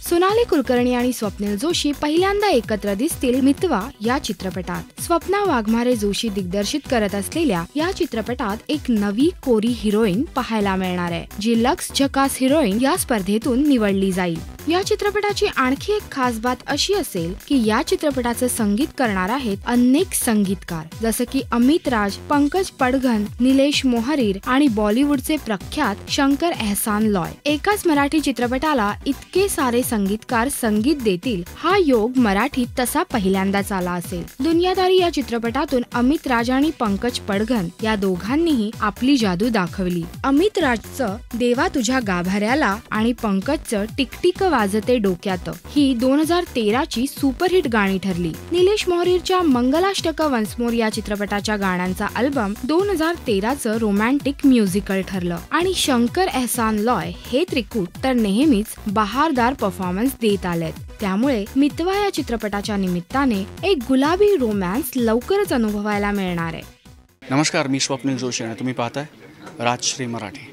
सोनाली कुलकर्णी आणि स्वप्नील जोशी पहिल्यांदा एकत्र दिसतील मितवा या चित्रपटात। स्वप्ना वाघमारे जोशी दिग्दर्शित करत असलेल्या या चित्रपटात एक नवी कोरी हिरोईन पाहायला मिळणार आहे, जी लक्स झकास हिरोईन या स्पर्धेतून निवडली जाईल। या चित्रपटाची आणखी एक खास बात अशी असेल की या चित्रपटाचे संगीत करणार आहेत अनेक संगीतकार, जसे की अमित राज, पंकज पडघन, निलेश मोहरीर आणि बॉलिवूडचे प्रख्यात शंकर एहसान लॉय। एकाच मराठी चित्रपटाला इतके सारे संगीतकार संगीत देतील हा योग मराठीत तसा पहिल्यांदाच आला असेल। दुनियादारी या चित्रपटातून अमित राज आणि पंकज पडघन या दोघांनीही आपली जादू दाखवली। अमित राजचं देवा तुझ्या गाभाऱ्याला आणि पंकजचं टिकटिक वाजते डोक्यात ही 2013 ची सुपरहिट गाणी ठरली। निलेश मोहरीरच्या मंगलाष्टक वन्स मोर या चित्रपटाच्या गाण्यांचा अल्बम 2013 चं रोमॅन्टिक म्युझिकल ठरलं आणि शंकर एहसान लॉय हे त्रिकूट तर नेहमीच बहारदार परफॉर्मन्स देत आलेत। त्यामुळे मितवा या चित्रपटाच्या निमित्ताने एक गुलाबी रोमॅन्स लवकरच अनुभवायला मिळणार आहे। नमस्कार, मी स्वप्नील जोशी आणि तुम्ही पाहताय राजश्री मराठी।